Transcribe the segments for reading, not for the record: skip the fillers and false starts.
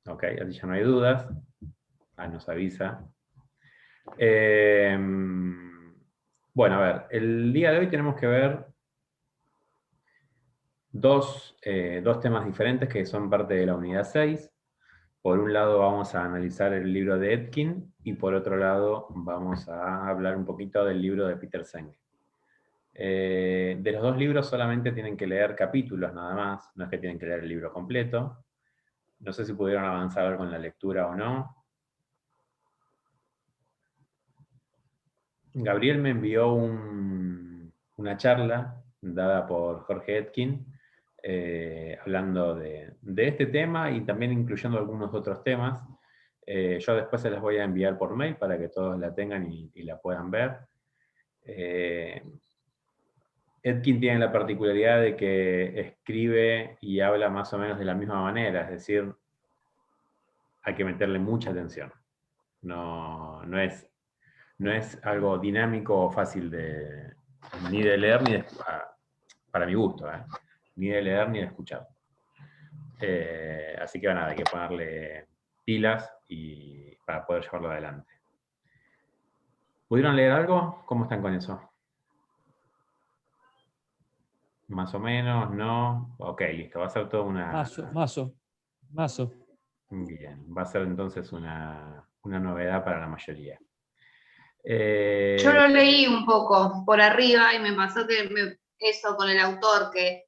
Ok, así ya no hay dudas. Nos avisa. Bueno, a ver, el día de hoy tenemos que ver dos temas diferentes que son parte de la unidad 6. Por un lado vamos a analizar el libro de Etkin y por otro lado vamos a hablar un poquito del libro de Peter Senge. De los dos libros solamente tienen que leer capítulos nada más, no es que tienen que leer el libro completo. No sé si pudieron avanzar algo en la lectura o no. Gabriel me envió una charla dada por Jorge Etkin, hablando de este tema y también incluyendo algunos otros temas. Yo después se las voy a enviar por mail para que todos la tengan y la puedan ver. Etkin tiene la particularidad de que escribe y habla más o menos de la misma manera, es decir, hay que meterle mucha atención. No es algo dinámico o fácil ni de leer ni de para mi gusto, ni de leer ni de escuchar. Así que nada, hay que ponerle pilas para poder llevarlo adelante. ¿Pudieron leer algo? ¿Cómo están con eso? Más o menos, ¿no? Ok, listo, va a ser toda una... Mazo. Bien, va a ser entonces una novedad para la mayoría. Yo lo leí un poco por arriba y me pasó que eso con el autor, que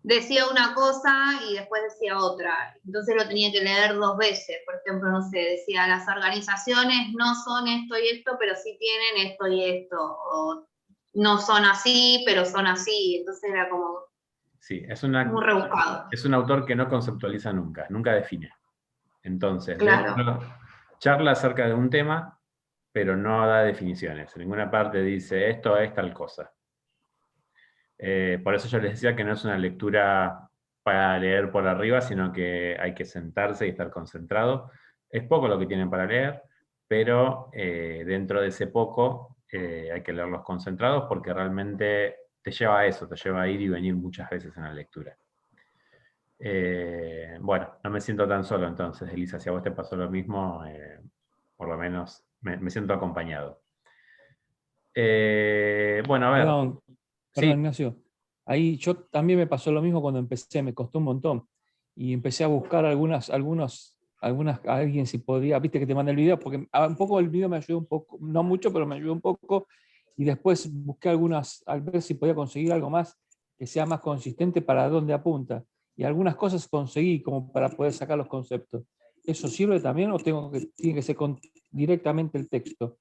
decía una cosa y después decía otra. Entonces lo tenía que leer dos veces. Por ejemplo, no sé, decía, las organizaciones no son esto y esto, pero sí tienen esto y esto. O no son así, pero son así. Entonces era como sí, muy rebuscado. Es un autor que no conceptualiza nunca define. Entonces, claro, charla acerca de un tema, pero no da definiciones. En ninguna parte dice, esto es tal cosa. Por eso yo les decía que no es una lectura para leer por arriba, sino que hay que sentarse y estar concentrado. Es poco lo que tienen para leer, pero dentro de ese poco hay que leerlos concentrados porque realmente te lleva a eso, te lleva a ir y venir muchas veces en la lectura. Bueno, no me siento tan solo entonces, Elisa, si a vos te pasó lo mismo, por lo menos me siento acompañado. Bueno, a ver. Perdón, Sí. Ignacio. Ahí yo también me pasó lo mismo cuando empecé, me costó un montón. Y empecé a buscar alguien si podía, viste que te mandé el video, porque un poco el video me ayudó un poco, no mucho, pero me ayudó un poco. Y después busqué algunas, a ver si podía conseguir algo más que sea más consistente para dónde apunta. Y algunas cosas conseguí como para poder sacar los conceptos. ¿Eso sirve también o tiene que ser directamente el texto?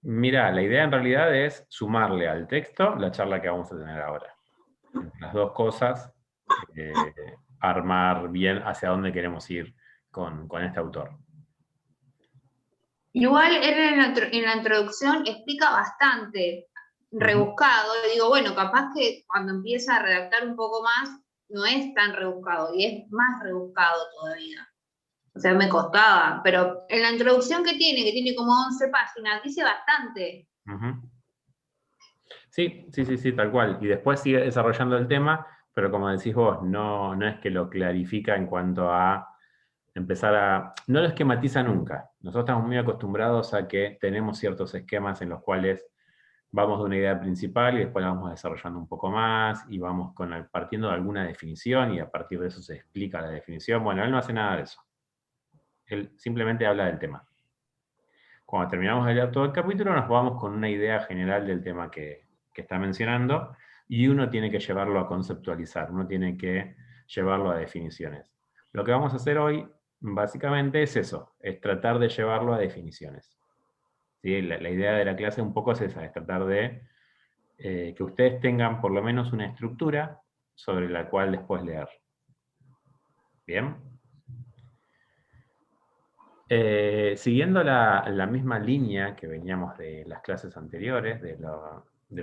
Mira, la idea en realidad es sumarle al texto la charla que vamos a tener ahora. Entre las dos cosas, armar bien hacia dónde queremos ir con este autor. Igual él en la introducción explica bastante rebuscado. Y digo, bueno, capaz que cuando empieza a redactar un poco más, no es tan rebuscado, y es más rebuscado todavía. O sea, me costaba, pero en la introducción que tiene como 11 páginas, dice bastante. Sí, tal cual. Y después sigue desarrollando el tema, pero como decís vos, no es que lo clarifica en cuanto a empezar a... No lo esquematiza nunca. Nosotros estamos muy acostumbrados a que tenemos ciertos esquemas en los cuales vamos de una idea principal y después la vamos desarrollando un poco más y vamos partiendo de alguna definición y a partir de eso se explica la definición. Bueno, él no hace nada de eso. Él simplemente habla del tema. Cuando terminamos de leer todo el capítulo nos vamos con una idea general del tema que está mencionando y uno tiene que llevarlo a conceptualizar, uno tiene que llevarlo a definiciones. Lo que vamos a hacer hoy básicamente es eso, es tratar de llevarlo a definiciones. ¿Sí? La idea de la clase un poco es esa, es tratar de que ustedes tengan por lo menos una estructura sobre la cual después leer. ¿Bien? Siguiendo la misma línea que veníamos de las clases anteriores, de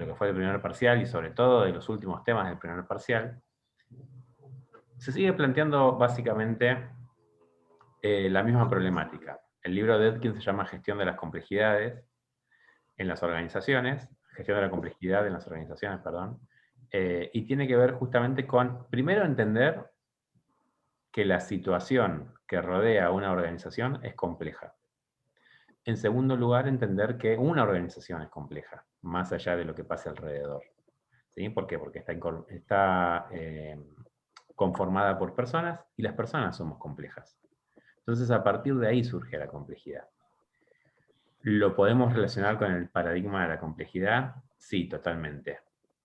lo que fue el primer parcial y sobre todo de los últimos temas del primer parcial, se sigue planteando básicamente la misma problemática. El libro de Etkin se llama Gestión de las complejidades en las organizaciones, gestión de la complejidad en las organizaciones, perdón, y tiene que ver justamente con, primero, entender que la situación que rodea a una organización es compleja. En segundo lugar, entender que una organización es compleja, más allá de lo que pase alrededor. ¿Sí? ¿Por qué? Porque está conformada por personas y las personas somos complejas. Entonces, a partir de ahí surge la complejidad. ¿Lo podemos relacionar con el paradigma de la complejidad? Sí, totalmente.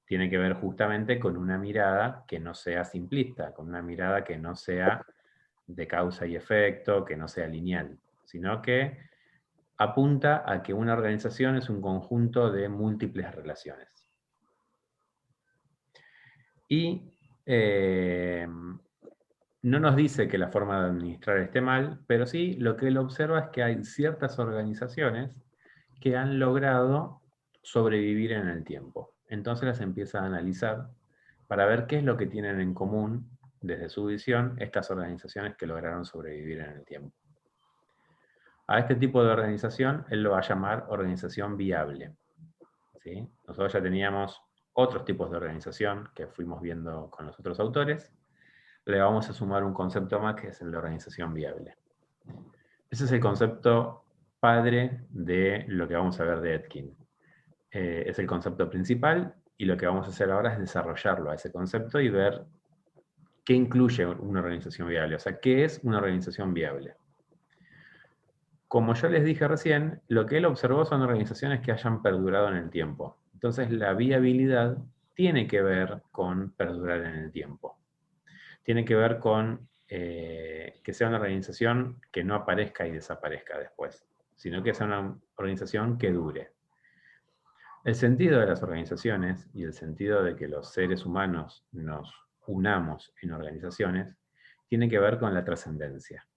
Tiene que ver justamente con una mirada que no sea simplista, con una mirada que no sea de causa y efecto, que no sea lineal, sino que apunta a que una organización es un conjunto de múltiples relaciones. Y no nos dice que la forma de administrar esté mal, pero sí lo que él observa es que hay ciertas organizaciones que han logrado sobrevivir en el tiempo. Entonces las empieza a analizar para ver qué es lo que tienen en común, desde su visión, estas organizaciones que lograron sobrevivir en el tiempo. A este tipo de organización él lo va a llamar organización viable. ¿Sí? Nosotros ya teníamos otros tipos de organización que fuimos viendo con los otros autores. Le vamos a sumar un concepto más que es el de organización viable. Ese es el concepto padre de lo que vamos a ver de Etkin. Es el concepto principal y lo que vamos a hacer ahora es desarrollarlo a ese concepto y ver qué incluye una organización viable. O sea, ¿qué es una organización viable? Como yo les dije recién, lo que él observó son organizaciones que hayan perdurado en el tiempo. Entonces, la viabilidad tiene que ver con perdurar en el tiempo. Tiene que ver con que sea una organización que no aparezca y desaparezca después, sino que sea una organización que dure. El sentido de las organizaciones y el sentido de que los seres humanos nos unamos en organizaciones tiene que ver con la trascendencia.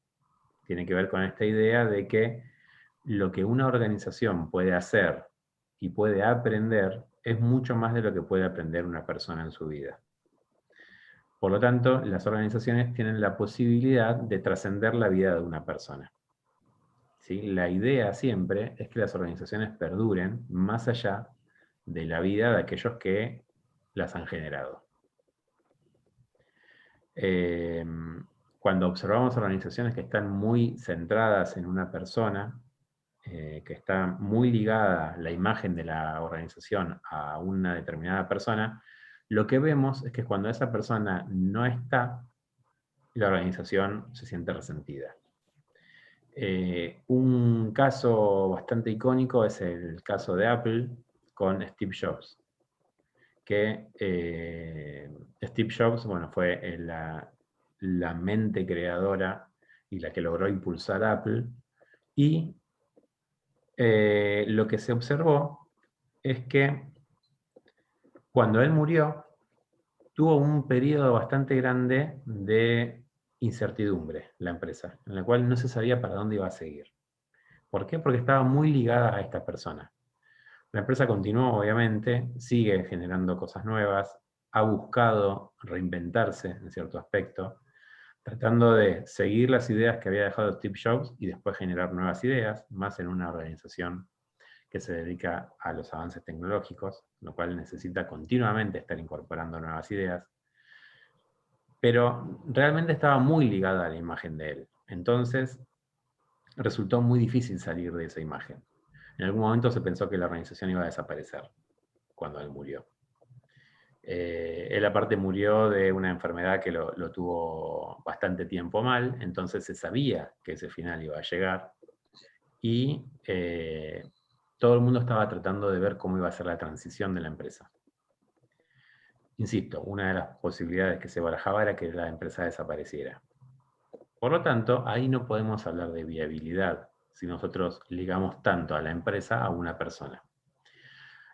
Tiene que ver con esta idea de que lo que una organización puede hacer y puede aprender es mucho más de lo que puede aprender una persona en su vida. Por lo tanto, las organizaciones tienen la posibilidad de trascender la vida de una persona. ¿Sí? La idea siempre es que las organizaciones perduren más allá de la vida de aquellos que las han generado. Cuando observamos organizaciones que están muy centradas en una persona, que está muy ligada la imagen de la organización a una determinada persona, lo que vemos es que cuando esa persona no está, la organización se siente resentida. Un caso bastante icónico es el caso de Apple con Steve Jobs. Que Steve Jobs, bueno, fue la mente creadora y la que logró impulsar Apple. Y lo que se observó es que cuando él murió, tuvo un periodo bastante grande de incertidumbre la empresa, en la cual no se sabía para dónde iba a seguir. ¿Por qué? Porque estaba muy ligada a esta persona. La empresa continuó, obviamente, sigue generando cosas nuevas, ha buscado reinventarse en cierto aspecto, tratando de seguir las ideas que había dejado Steve Jobs y después generar nuevas ideas, más en una organización que se dedica a los avances tecnológicos, lo cual necesita continuamente estar incorporando nuevas ideas. Pero realmente estaba muy ligada a la imagen de él. Entonces, resultó muy difícil salir de esa imagen. En algún momento se pensó que la organización iba a desaparecer cuando él murió. Él aparte murió de una enfermedad que lo tuvo bastante tiempo mal, entonces se sabía que ese final iba a llegar y todo el mundo estaba tratando de ver cómo iba a ser la transición de la empresa. Insisto, una de las posibilidades que se barajaba era que la empresa desapareciera. Por lo tanto, ahí no podemos hablar de viabilidad si nosotros ligamos tanto a la empresa a una persona.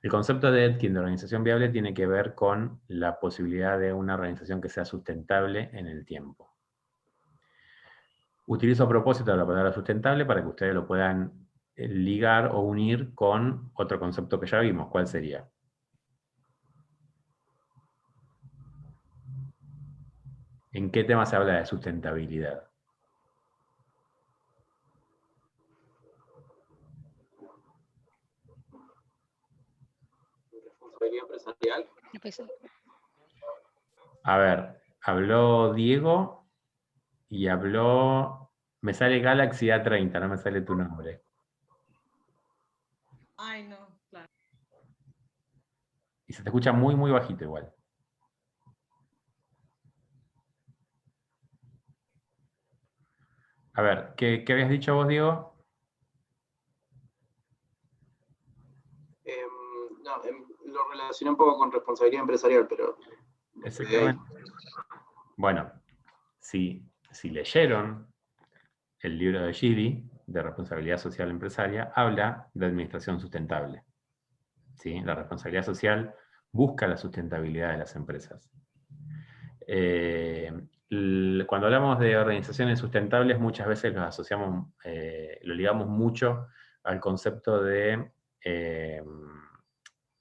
El concepto de Etkin de organización viable tiene que ver con la posibilidad de una organización que sea sustentable en el tiempo. Utilizo a propósito la palabra sustentable para que ustedes lo puedan ligar o unir con otro concepto que ya vimos. ¿Cuál sería? ¿En qué tema se habla de sustentabilidad? Empresarial. A ver, habló Diego y habló Me sale Galaxy A30, no me sale tu nombre. Ay, no, claro. Y se te escucha muy, muy bajito igual. A ver, ¿qué habías dicho vos, Diego? Lo relacioné un poco con responsabilidad empresarial, pero... Exactamente. Bueno, si leyeron el libro de Gili, de responsabilidad social empresaria, habla de administración sustentable. ¿Sí? La responsabilidad social busca la sustentabilidad de las empresas. Cuando hablamos de organizaciones sustentables, muchas veces los asociamos, lo ligamos mucho al concepto de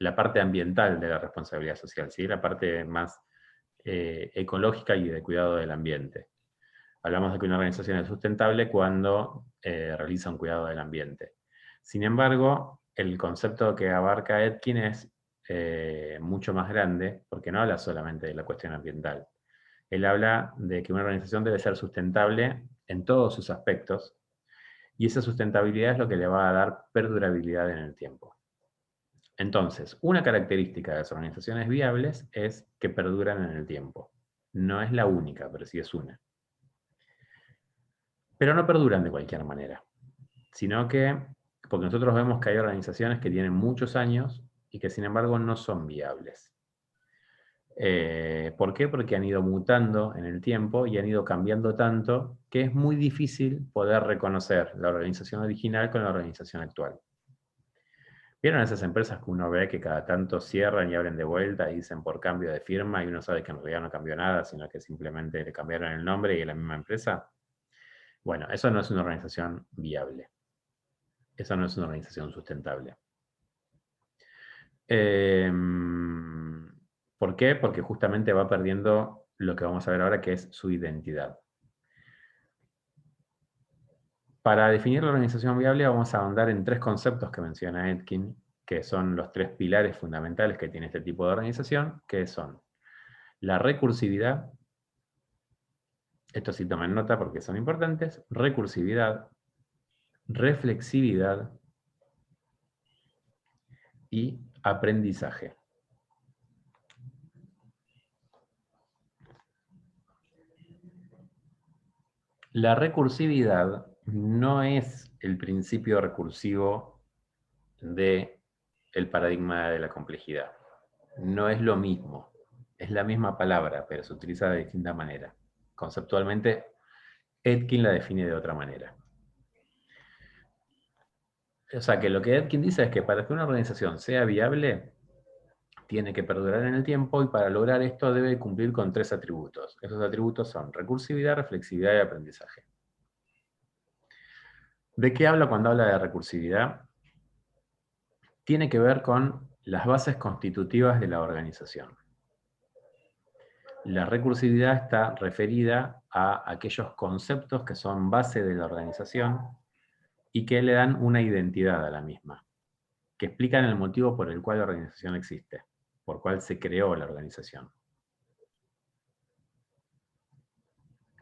la parte ambiental de la responsabilidad social, ¿sí? La parte más ecológica y de cuidado del ambiente. Hablamos de que una organización es sustentable cuando realiza un cuidado del ambiente. Sin embargo, el concepto que abarca Etkin es mucho más grande, porque no habla solamente de la cuestión ambiental. Él habla de que una organización debe ser sustentable en todos sus aspectos, y esa sustentabilidad es lo que le va a dar perdurabilidad en el tiempo. Entonces, una característica de las organizaciones viables es que perduran en el tiempo. No es la única, pero sí es una. Pero no perduran de cualquier manera, sino que, porque nosotros vemos que hay organizaciones que tienen muchos años y que sin embargo no son viables. ¿Por qué? Porque han ido mutando en el tiempo y han ido cambiando tanto que es muy difícil poder reconocer la organización original con la organización actual. ¿Vieron esas empresas que uno ve que cada tanto cierran y abren de vuelta y dicen por cambio de firma y uno sabe que en realidad no cambió nada, sino que simplemente le cambiaron el nombre y es la misma empresa? Bueno, eso no es una organización viable. Eso no es una organización sustentable. ¿Por qué? Porque justamente va perdiendo lo que vamos a ver ahora, que es su identidad. Para definir la organización viable vamos a ahondar en tres conceptos que menciona Etkin, que son los tres pilares fundamentales que tiene este tipo de organización, que son la recursividad, esto sí tomen nota porque son importantes, recursividad, reflexividad y aprendizaje. La recursividad no es el principio recursivo del paradigma de la complejidad. No es lo mismo. Es la misma palabra, pero se utiliza de distinta manera. Conceptualmente, Etkin la define de otra manera. O sea, que lo que Etkin dice es que para que una organización sea viable, tiene que perdurar en el tiempo, y para lograr esto debe cumplir con tres atributos. Esos atributos son recursividad, reflexividad y aprendizaje. ¿De qué habla cuando habla de recursividad? Tiene que ver con las bases constitutivas de la organización. La recursividad está referida a aquellos conceptos que son base de la organización y que le dan una identidad a la misma, que explican el motivo por el cual la organización existe, por cuál se creó la organización.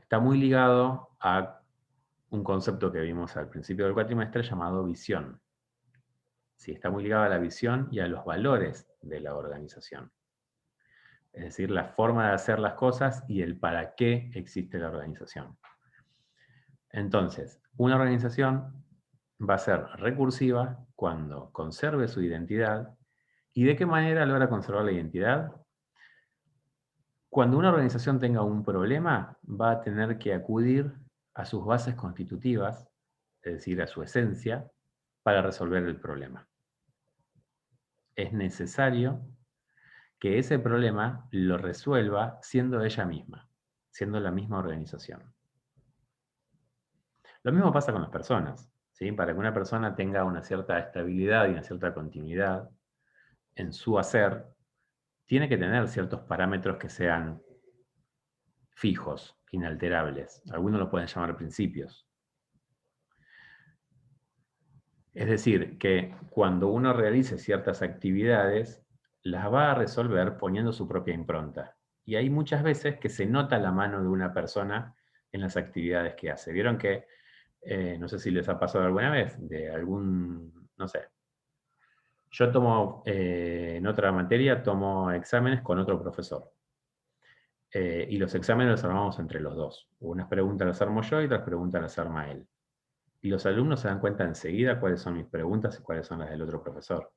Está muy ligado a un concepto que vimos al principio del cuatrimestre llamado visión. Sí, está muy ligado a la visión y a los valores de la organización. Es decir, la forma de hacer las cosas y el para qué existe la organización. Entonces, una organización va a ser recursiva cuando conserve su identidad. ¿Y de qué manera logra conservar la identidad? Cuando una organización tenga un problema, va a tener que acudir a sus bases constitutivas, es decir, a su esencia, para resolver el problema. Es necesario que ese problema lo resuelva siendo ella misma, siendo la misma organización. Lo mismo pasa con las personas, ¿sí? Para que una persona tenga una cierta estabilidad y una cierta continuidad en su hacer, tiene que tener ciertos parámetros que sean fijos, inalterables. Algunos lo pueden llamar principios. Es decir, que cuando uno realice ciertas actividades, las va a resolver poniendo su propia impronta. Y hay muchas veces que se nota la mano de una persona en las actividades que hace. Vieron que no sé si les ha pasado alguna vez, de algún, no sé. Yo tomo, en otra materia, tomo exámenes con otro profesor. Y los exámenes los armamos entre los dos. Unas preguntas las armo yo y otras preguntas las arma él. Y los alumnos se dan cuenta enseguida cuáles son mis preguntas y cuáles son las del otro profesor.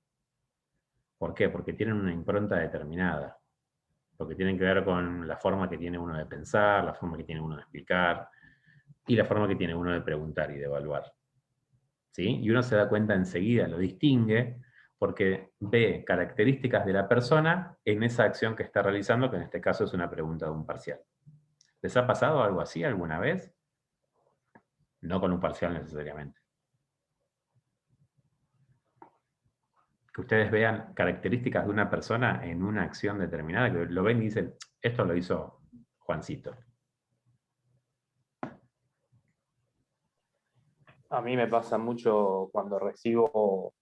¿Por qué? Porque tienen una impronta determinada. Porque tienen que ver con la forma que tiene uno de pensar, la forma que tiene uno de explicar, y la forma que tiene uno de preguntar y de evaluar. ¿Sí? Y uno se da cuenta enseguida, lo distingue, porque ve características de la persona en esa acción que está realizando, que en este caso es una pregunta de un parcial. ¿Les ha pasado algo así alguna vez? No con un parcial necesariamente. Que ustedes vean características de una persona en una acción determinada, que lo ven y dicen, esto lo hizo Juancito. A mí me pasa mucho cuando recibo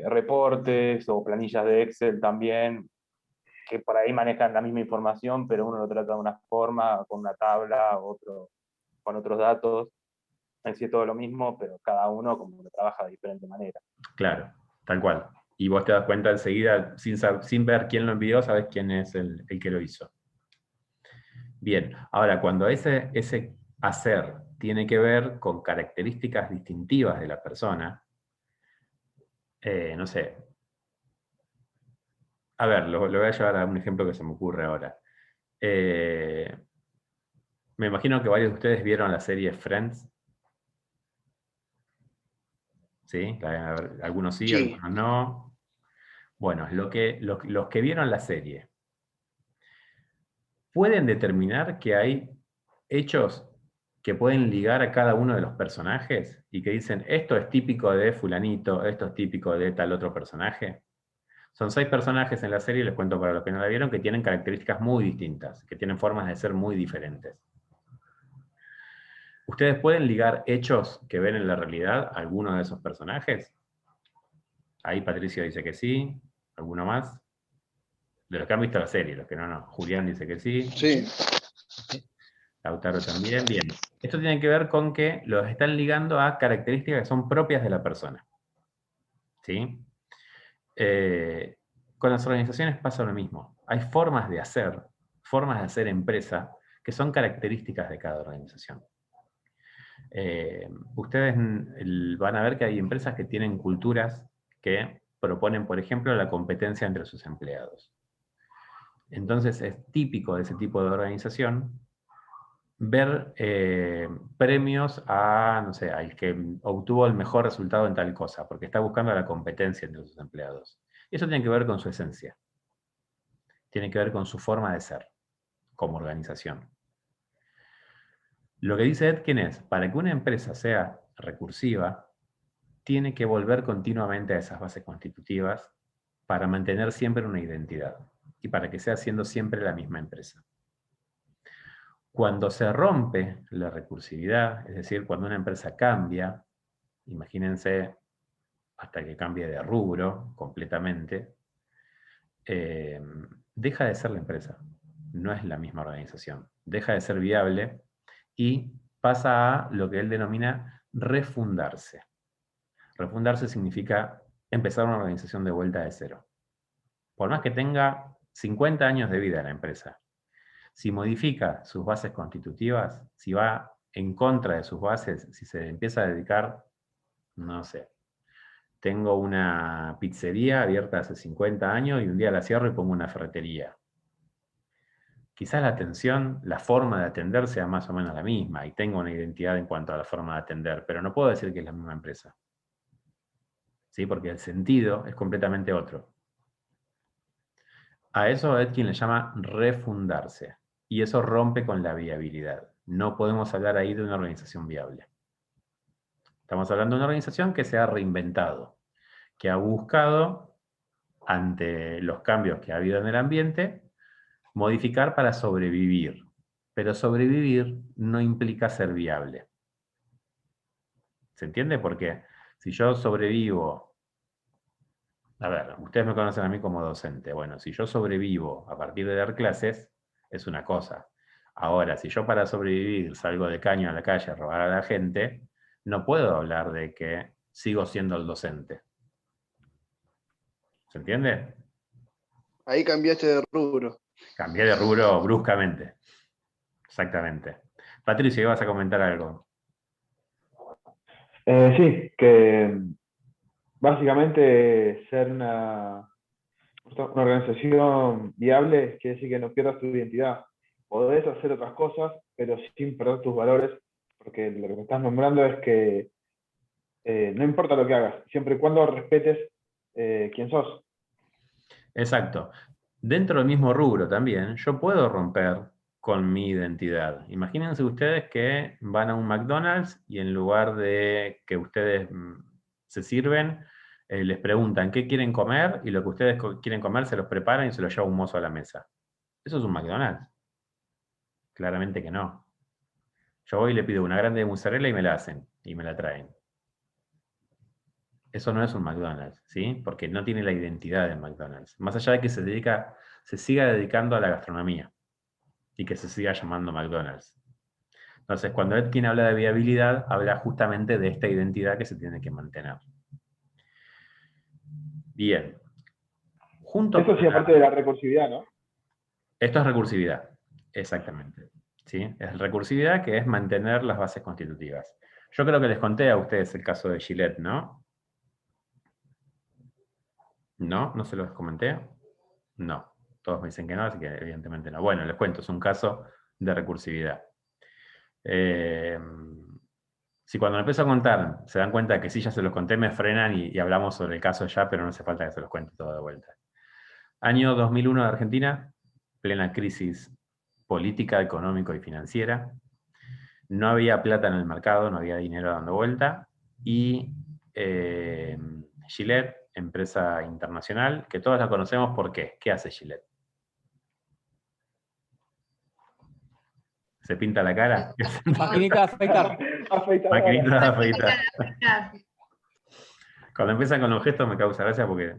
reportes o planillas de Excel también, que por ahí manejan la misma información, pero uno lo trata de una forma, con una tabla, otro con otros datos. En sí es todo lo mismo, pero cada uno como que trabaja de diferente manera. Claro, tal cual. Y vos te das cuenta enseguida, sin ver quién lo envió, sabes quién es el que lo hizo. Bien, ahora cuando ese hacer tiene que ver con características distintivas de la persona, no sé. A ver, lo voy a llevar a un ejemplo que se me ocurre ahora. Me imagino que varios de ustedes vieron la serie Friends. ¿Sí? Algunos sí, algunos no. Bueno, los que vieron la serie, ¿pueden determinar que hay hechos que pueden ligar a cada uno de los personajes y que dicen, esto es típico de fulanito, esto es típico de tal otro personaje? Son 6 personajes en la serie, les cuento para los que no la vieron, que tienen características muy distintas, que tienen formas de ser muy diferentes. ¿Ustedes pueden ligar hechos que ven en la realidad a alguno de esos personajes? Ahí Patricio dice que sí. ¿Alguno más? De los que han visto la serie, los que no. Julián dice que sí. Sí. Lautaro también. Bien. Esto tiene que ver con que los están ligando a características que son propias de la persona. ¿Sí? Con las organizaciones pasa lo mismo. Hay formas de hacer empresa, que son características de cada organización. Ustedes van a ver que hay empresas que tienen culturas que proponen, por ejemplo, la competencia entre sus empleados. Entonces es típico de ese tipo de organización ver premios a, no sé, al que obtuvo el mejor resultado en tal cosa, porque está buscando la competencia entre sus empleados. Eso tiene que ver con su esencia. Tiene que ver con su forma de ser, como organización. Lo que dice Etkin es, para que una empresa sea recursiva, tiene que volver continuamente a esas bases constitutivas para mantener siempre una identidad y para que sea siendo siempre la misma empresa. Cuando se rompe la recursividad, es decir, cuando una empresa cambia, imagínense hasta que cambie de rubro completamente, deja de ser la empresa, no es la misma organización, deja de ser viable y pasa a lo que él denomina refundarse. Refundarse significa empezar una organización de vuelta de cero. Por más que tenga 50 años de vida la empresa, si modifica sus bases constitutivas, si va en contra de sus bases, si se empieza a dedicar, no sé, tengo una pizzería abierta hace 50 años y un día la cierro y pongo una ferretería. Quizás la atención, la forma de atender sea más o menos la misma y tengo una identidad en cuanto a la forma de atender, pero no puedo decir que es la misma empresa. ¿Sí? Porque el sentido es completamente otro. A eso Etkin le llama refundarse. Y eso rompe con la viabilidad. No podemos hablar ahí de una organización viable. Estamos hablando de una organización que se ha reinventado, que ha buscado, ante los cambios que ha habido en el ambiente, modificar para sobrevivir. Pero sobrevivir no implica ser viable. ¿Se entiende? Porque si yo sobrevivo... A ver, ustedes me conocen a mí como docente. Bueno, si yo sobrevivo a partir de dar clases, es una cosa. Ahora, si yo para sobrevivir salgo de caño a la calle a robar a la gente, no puedo hablar de que sigo siendo el docente. ¿Se entiende? Ahí cambiaste de rubro. Cambié de rubro bruscamente. Exactamente. Patricio, ¿ibas a comentar algo? Sí, que básicamente ser una organización viable quiere decir que no pierdas tu identidad. Podés hacer otras cosas, pero sin perder tus valores, porque lo que me estás nombrando es que no importa lo que hagas, siempre y cuando respetes quién sos. Exacto. Dentro del mismo rubro también, yo puedo romper con mi identidad. Imagínense ustedes que van a un McDonald's y en lugar de que ustedes se sirven, les preguntan qué quieren comer y lo que ustedes quieren comer se los preparan y se los lleva un mozo a la mesa. ¿Eso es un McDonald's? Claramente que no. Yo voy y le pido una grande de mozzarella y me la hacen y me la traen. Eso no es un McDonald's, ¿sí? Porque no tiene la identidad de McDonald's. Más allá de que se siga dedicando a la gastronomía y que se siga llamando McDonald's. Entonces, cuando Etkin habla de viabilidad, habla justamente de esta identidad que se tiene que mantener. Bien. Eso sí, aparte de la recursividad, ¿no? Esto es recursividad, exactamente. ¿Sí? Es recursividad, que es mantener las bases constitutivas. Yo creo que les conté a ustedes el caso de Gillette, ¿no? ¿No? ¿No se los comenté? No. Todos me dicen que no, así que evidentemente no. Bueno, les cuento, es un caso de recursividad. Si cuando me empiezo a contar se dan cuenta que sí, ya se los conté, me frenan y hablamos sobre el caso ya, pero no hace falta que se los cuente todo de vuelta. Año 2001 de Argentina, plena crisis política, económico y financiera. No había plata en el mercado, no había dinero dando vuelta. Y Gillette, empresa internacional, que todos la conocemos, ¿por qué? ¿Qué hace Gillette? ¿Se pinta la cara? Maquinita de afeitar. Maquinita de afeitar. Cuando empiezan con los gestos me causa gracia porque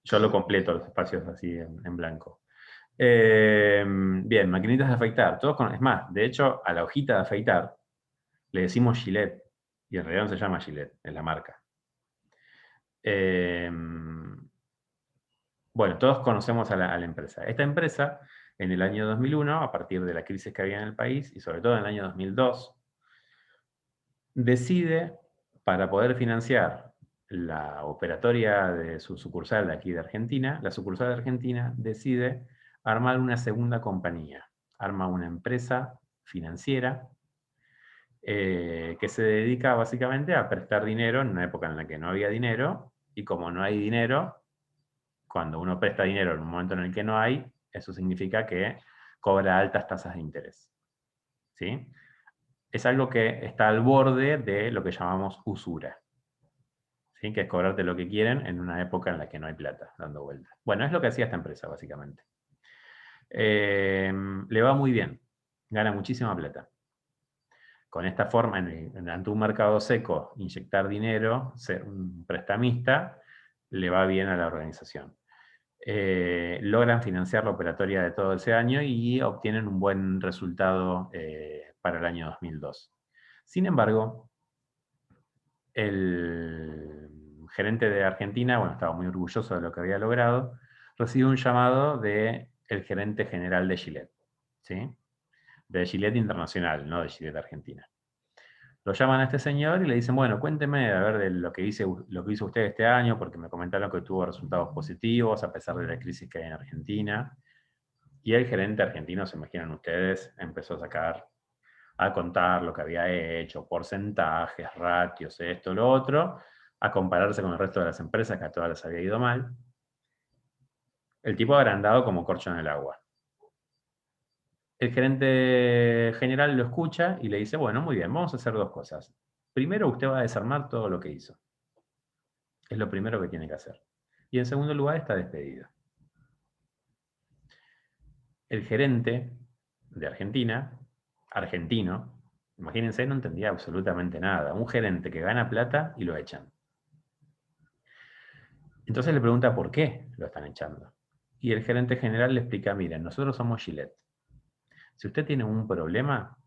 yo lo completo los espacios así en blanco. Bien, maquinitas de afeitar. Es más, de hecho, a la hojita de afeitar le decimos Gillette, y en realidad no se llama Gillette, es la marca. Bueno, todos conocemos a la empresa. Esta empresa, en el año 2001, a partir de la crisis que había en el país, y sobre todo en el año 2002, decide, para poder financiar la operatoria de su sucursal de aquí de Argentina, la sucursal de Argentina decide armar una segunda compañía. Arma una empresa financiera que se dedica básicamente a prestar dinero en una época en la que no había dinero, y como no hay dinero, cuando uno presta dinero en un momento en el que no hay, eso significa que cobra altas tasas de interés. ¿Sí? Es algo que está al borde de lo que llamamos usura. ¿Sí? Que es cobrarte lo que quieren en una época en la que no hay plata, dando vueltas. Bueno, es lo que hacía esta empresa, básicamente. Le va muy bien, gana muchísima plata. Con esta forma, ante un mercado seco, inyectar dinero, ser un prestamista, le va bien a la organización. Logran financiar la operatoria de todo ese año y obtienen un buen resultado para el año 2002. Sin embargo, el gerente de Argentina, bueno, estaba muy orgulloso de lo que había logrado, recibe un llamado del gerente general de Gillette, ¿sí? De Gillette Internacional, no de Gillette Argentina. Lo llaman a este señor y le dicen, bueno, cuénteme a ver de lo que hizo usted este año, porque me comentaron que tuvo resultados positivos a pesar de la crisis que hay en Argentina. Y el gerente argentino, se imaginan ustedes, empezó a contar lo que había hecho, porcentajes, ratios, esto, lo otro, a compararse con el resto de las empresas que a todas les había ido mal. El tipo agrandado como corcho en el agua. El gerente general lo escucha y le dice, bueno, muy bien, vamos a hacer dos cosas. Primero, usted va a desarmar todo lo que hizo. Es lo primero que tiene que hacer. Y en segundo lugar, está despedido. El gerente de Argentina, argentino, imagínense, no entendía absolutamente nada. Un gerente que gana plata y lo echan. Entonces le pregunta por qué lo están echando. Y el gerente general le explica, miren, nosotros somos Gillette. Si usted tiene un problema,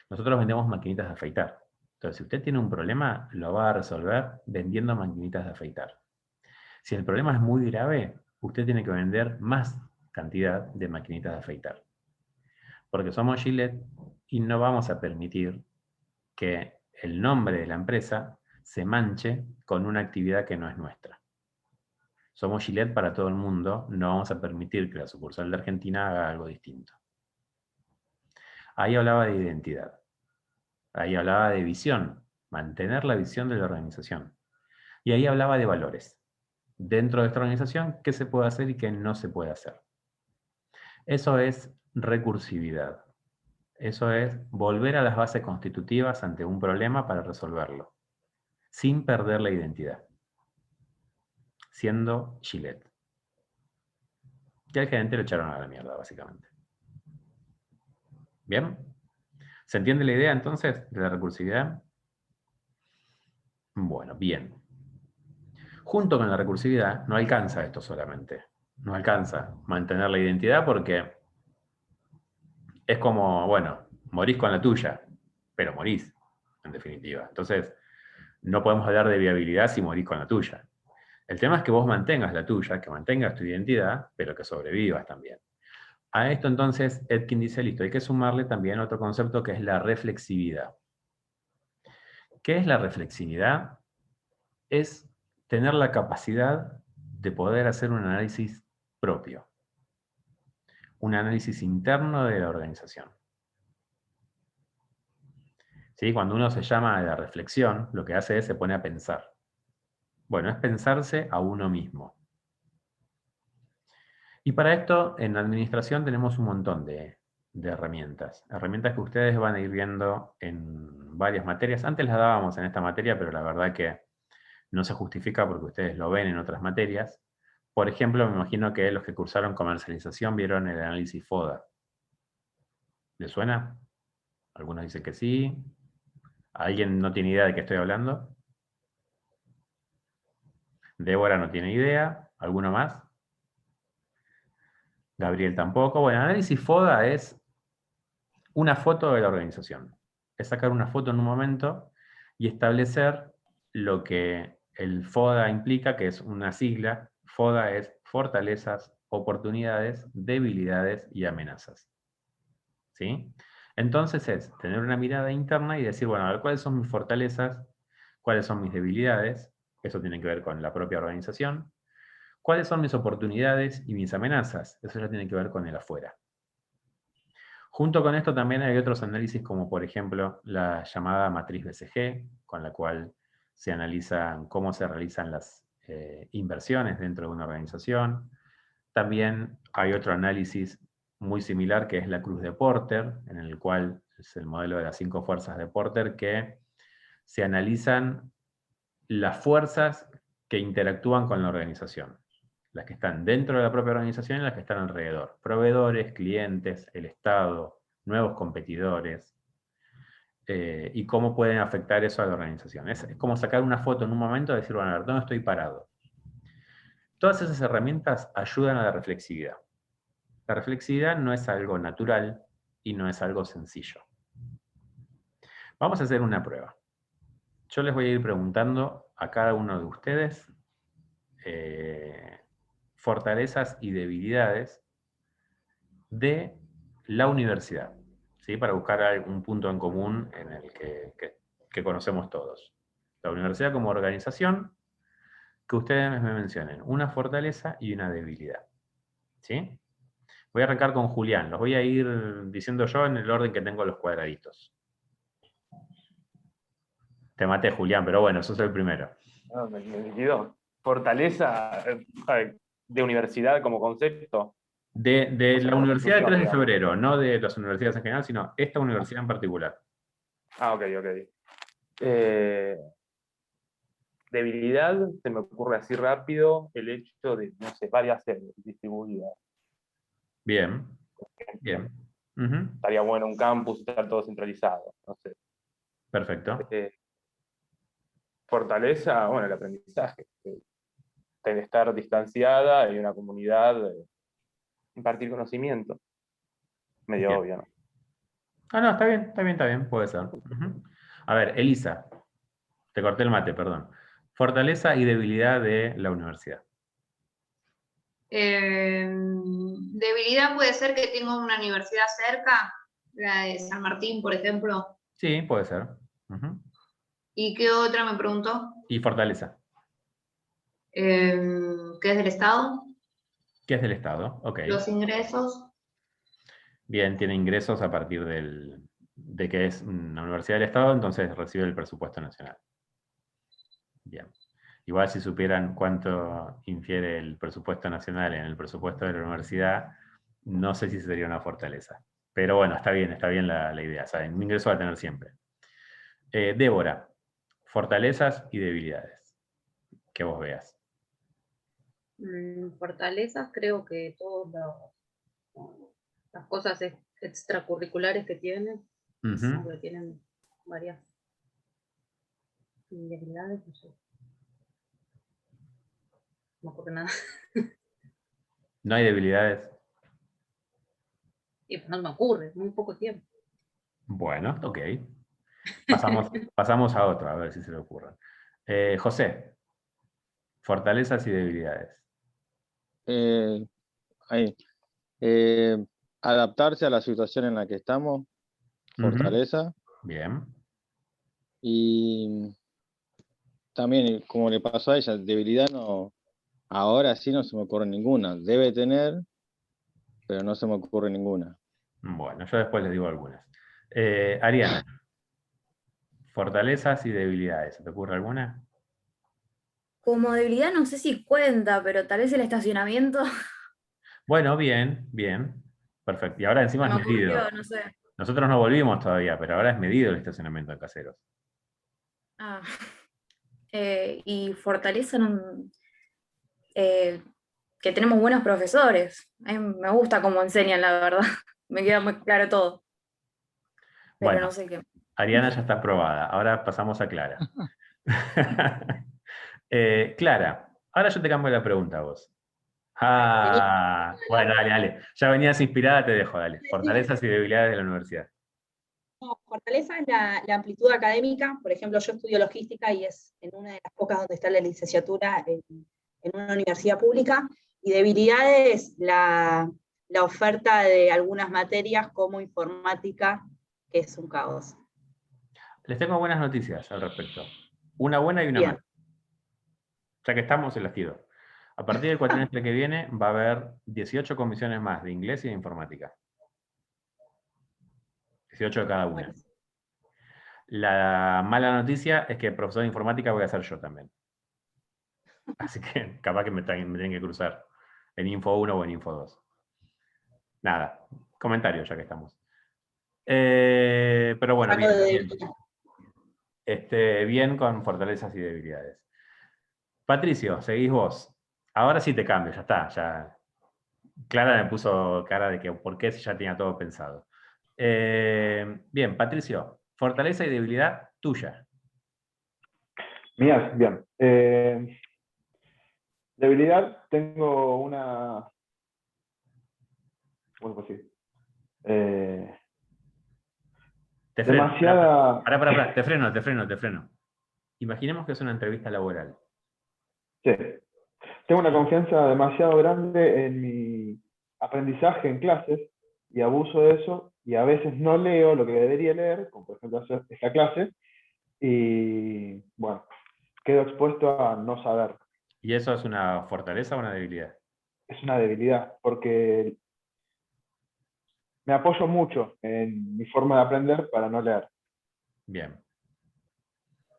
nosotros vendemos maquinitas de afeitar. Entonces, si usted tiene un problema, lo va a resolver vendiendo maquinitas de afeitar. Si el problema es muy grave, usted tiene que vender más cantidad de maquinitas de afeitar. Porque somos Gillette y no vamos a permitir que el nombre de la empresa se manche con una actividad que no es nuestra. Somos Gillette para todo el mundo, no vamos a permitir que la sucursal de Argentina haga algo distinto. Ahí hablaba de identidad. Ahí hablaba de visión, mantener la visión de la organización. Y ahí hablaba de valores. Dentro de esta organización, qué se puede hacer y qué no se puede hacer. Eso es recursividad. Eso es volver a las bases constitutivas ante un problema para resolverlo, sin perder la identidad, siendo Gillette. Y al gerente lo echaron a la mierda, básicamente. ¿Bien? ¿Se entiende la idea entonces de la recursividad? Bueno, bien. Junto con la recursividad, no alcanza esto solamente. No alcanza mantener la identidad porque es como, bueno, morís con la tuya, pero morís, en definitiva. Entonces, no podemos hablar de viabilidad si morís con la tuya. El tema es que vos mantengas la tuya, que mantengas tu identidad, pero que sobrevivas también. A esto entonces, Etkin dice, listo, hay que sumarle también otro concepto que es la reflexividad. ¿Qué es la reflexividad? Es tener la capacidad de poder hacer un análisis propio. Un análisis interno de la organización. ¿Sí? Cuando uno se llama a la reflexión, lo que hace es se pone a pensar. Bueno, es pensarse a uno mismo. Y para esto, en la administración tenemos un montón de herramientas. Herramientas que ustedes van a ir viendo en varias materias. Antes las dábamos en esta materia, pero la verdad que no se justifica porque ustedes lo ven en otras materias. Por ejemplo, me imagino que los que cursaron comercialización vieron el análisis FODA. ¿Les suena? Algunos dicen que sí. ¿Alguien no tiene idea de qué estoy hablando? Débora no tiene idea. ¿Alguno más? Gabriel tampoco. Bueno, análisis FODA es una foto de la organización. Es sacar una foto en un momento y establecer lo que el FODA implica, que es una sigla. FODA es fortalezas, oportunidades, debilidades y amenazas. ¿Sí? Entonces es tener una mirada interna y decir, bueno, a ver, ¿cuáles son mis fortalezas? ¿Cuáles son mis debilidades? Eso tiene que ver con la propia organización. ¿Cuáles son mis oportunidades y mis amenazas? Eso ya tiene que ver con el afuera. Junto con esto también hay otros análisis como por ejemplo la llamada matriz BCG, con la cual se analizan cómo se realizan las inversiones dentro de una organización. También hay otro análisis muy similar que es la cruz de Porter, en el cual es el modelo de las 5 fuerzas de Porter, que se analizan las fuerzas que interactúan con la organización. Las que están dentro de la propia organización y las que están alrededor. Proveedores, clientes, el Estado, nuevos competidores, y cómo pueden afectar eso a la organización. Es como sacar una foto en un momento y decir, bueno, a ver, ¿dónde estoy parado? Todas esas herramientas ayudan a la reflexividad. La reflexividad no es algo natural y no es algo sencillo. Vamos a hacer una prueba. Yo les voy a ir preguntando a cada uno de ustedes fortalezas y debilidades de la universidad, ¿sí? Para buscar un punto en común en el que conocemos todos. La universidad como organización, que ustedes me mencionen una fortaleza y una debilidad. ¿Sí? Voy a arrancar con Julián, los voy a ir diciendo yo en el orden que tengo los cuadraditos. Te maté, Julián, pero bueno, sos el primero. No, me liquidó. Fortaleza de universidad como concepto. De la Universidad del 3 de digamos. febrero, no de las universidades en general, sino esta universidad en particular. Ah, ok. Debilidad, se me ocurre así rápido, el hecho de, no sé, varias sedes distribuidas. Bien. Bien. Uh-huh. Estaría bueno un campus, estar todo centralizado, no sé. Perfecto. Fortaleza, bueno, el aprendizaje. De estar distanciada y una comunidad, impartir conocimiento. Medio Bien. obvio, ¿no? Ah, no, está bien, puede ser. Uh-huh. A ver, Elisa, te corté el mate, perdón. Fortaleza y debilidad de la universidad. Debilidad puede ser que tengo una universidad cerca, la de San Martín, por ejemplo. Sí, puede ser. Ujú. ¿Y qué otra me preguntó? Y fortaleza. ¿Qué es del Estado? ¿Qué es del Estado? Ok. Los ingresos. Bien, tiene ingresos a partir de que es una universidad del Estado, entonces recibe el presupuesto nacional. Bien. Igual si supieran cuánto infiere el presupuesto nacional en el presupuesto de la universidad, no sé si sería una fortaleza. Pero bueno, está bien la idea. ¿Saben? Un ingreso va a tener siempre. Débora, fortalezas y debilidades. Que vos veas. Fortalezas, creo que todas las cosas extracurriculares que tienen, aunque tienen varias debilidades, no sé. No me ocurre nada. ¿No hay debilidades? Y no me ocurre, muy poco tiempo. Bueno, ok. Pasamos a otro, a ver si se le ocurre. José, fortalezas y debilidades. Ahí. Adaptarse a la situación en la que estamos, fortaleza. Bien. Y también, como le pasó a ella, debilidad no, ahora sí no se me ocurre ninguna. Debe tener, pero no se me ocurre ninguna. Bueno, yo después les digo algunas. Ariana, fortalezas y debilidades. ¿Se te ocurre alguna? Como debilidad no sé si cuenta, pero tal vez el estacionamiento Bueno, bien, bien. Perfecto. Y ahora encima me es medido. ocurrió, no sé. Nosotros no volvimos todavía, pero ahora es medido el estacionamiento en Caseros. Ah. Y fortaleza que tenemos buenos profesores. A mí me gusta cómo enseñan, la verdad. Me queda muy claro todo. Pero Bueno, no sé qué. Ariana ya está aprobada. Ahora pasamos a Clara. Clara, ahora yo te cambio la pregunta a vos. Bueno, dale. Ya venías inspirada, te dejo, dale. Fortalezas y debilidades de la universidad. No, fortaleza es la amplitud académica. Por ejemplo, yo estudio logística y es en una de las pocas donde está la licenciatura en una universidad pública. Y debilidades, la oferta de algunas materias como informática, que es un caos. Les tengo buenas noticias al respecto. Una buena y una mala. Ya que estamos, se las tiro. A partir del cuatrimestre que viene va a haber 18 comisiones más de inglés y de informática. 18 de cada una. La mala noticia es que profesor de informática voy a ser yo también. Así que capaz que me tienen que cruzar en Info 1 o en Info 2. Nada, comentarios ya que estamos. Pero bueno, bien con fortalezas y debilidades. Patricio, seguís vos. Ahora sí te cambio, ya está. Ya. Clara me puso cara de que por qué si ya tenía todo pensado. Bien, Patricio, fortaleza y debilidad tuya. Mías, bien. Debilidad, tengo una... ¿Cómo puedo decir? Te freno. Demasiada... Pará, te freno. Imaginemos que es una entrevista laboral. Sí. Tengo una confianza demasiado grande en mi aprendizaje en clases y abuso de eso, y a veces no leo lo que debería leer, como por ejemplo hacer esta clase, y bueno, quedo expuesto a no saber. ¿Y eso es una fortaleza o una debilidad? Es una debilidad, porque me apoyo mucho en mi forma de aprender para no leer. Bien.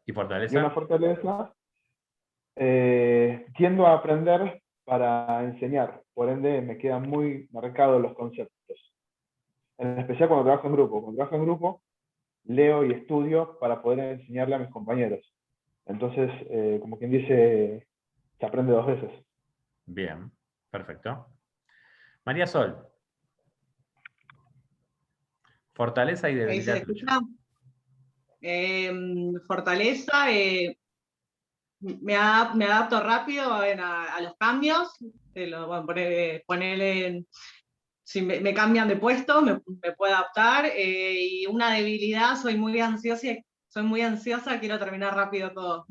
¿Y fortaleza? Y una fortaleza, tiendo a aprender para enseñar, por ende me quedan muy marcados los conceptos. En especial cuando trabajo en grupo. Cuando trabajo en grupo, leo y estudio para poder enseñarle a mis compañeros. Entonces, como quien dice, se aprende dos veces. Bien, perfecto. María Sol. Fortaleza y debilidad. Fortaleza, me adapto rápido a los cambios. Si me cambian de puesto, me puedo adaptar. Y una debilidad, soy muy ansiosa soy muy ansiosa, quiero terminar rápido todo.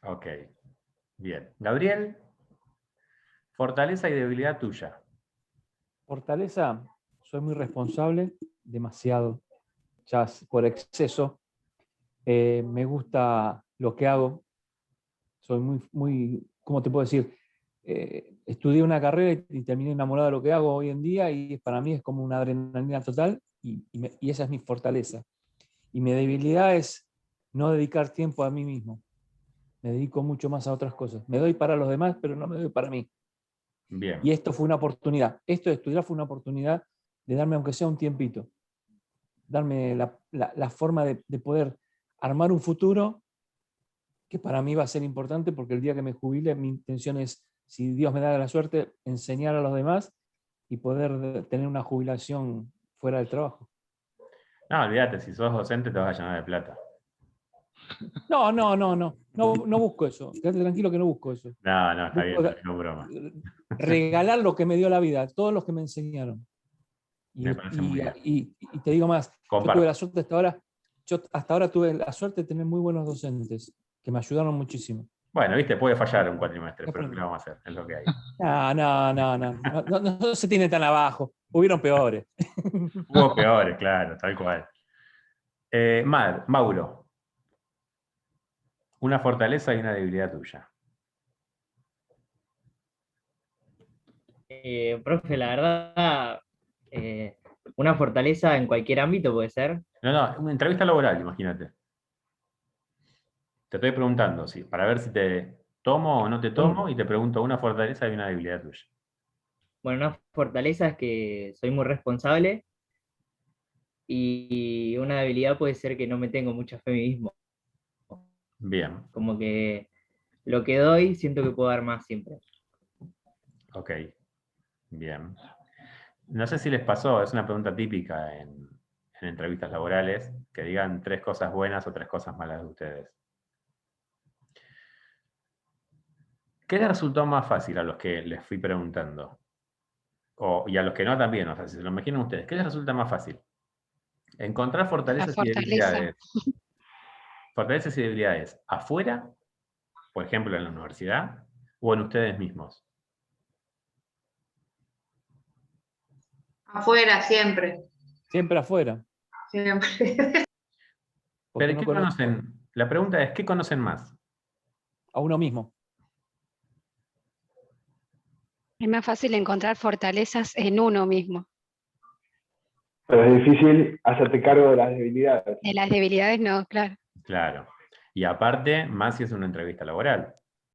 Ok, bien. Gabriel, fortaleza y debilidad tuya. Fortaleza, soy muy responsable, demasiado, ya por exceso. Me gusta lo que hago. Soy muy, ¿cómo te puedo decir? Estudié una carrera y terminé enamorado de lo que hago hoy en día y para mí es como una adrenalina total y esa es mi fortaleza. Y mi debilidad es no dedicar tiempo a mí mismo. Me dedico mucho más a otras cosas. Me doy para los demás, pero no me doy para mí. Bien. Y esto fue una oportunidad. Esto de estudiar fue una oportunidad de darme, aunque sea un tiempito, darme la forma de poder armar un futuro que para mí va a ser importante porque el día que me jubile mi intención es, si Dios me da la suerte, enseñar a los demás y poder tener una jubilación fuera del trabajo. No, olvídate, si sos docente te vas a llenar de plata. No busco eso. Quédate tranquilo que no busco eso. No, está Busco bien, no broma. regalar lo que me dio la vida, todos los que me enseñaron. Me parece muy bien. Y te digo más, Comparto. yo tuve la suerte hasta ahora tuve la suerte de tener muy buenos docentes que me ayudaron muchísimo. Bueno, viste, puede fallar un cuatrimestre, pero ¿qué le vamos a hacer? Es lo que hay. No se tiene tan abajo. Hubieron peores. Hubo peores, claro, tal cual. Mauro, una fortaleza y una debilidad tuya. Profe, la verdad, una fortaleza en cualquier ámbito puede ser. No, una entrevista laboral, imagínate. Te estoy preguntando, sí, para ver si te tomo o no te tomo, y te pregunto una fortaleza y una debilidad tuya. Bueno, una fortaleza es que soy muy responsable y una debilidad puede ser que no me tengo mucha fe en mí mismo. Bien. Como que lo que doy siento que puedo dar más siempre. Ok, bien. No sé si les pasó, es una pregunta típica en entrevistas laborales, que digan 3 cosas buenas o 3 cosas malas de ustedes. ¿Qué les resultó más fácil a los que les fui preguntando? Y a los que no también, o sea, si se lo imaginan ustedes, ¿qué les resulta más fácil? Encontrar fortalezas y debilidades. Fortalezas y debilidades afuera, por ejemplo en la universidad, o en ustedes mismos. Afuera, siempre. Siempre afuera. Siempre. Pero ¿qué conocen? La pregunta es, ¿qué conocen más? A uno mismo. Es más fácil encontrar fortalezas en uno mismo. Pero es difícil hacerte cargo de las debilidades. De las debilidades no, claro. Claro. Y aparte, más si es una entrevista laboral.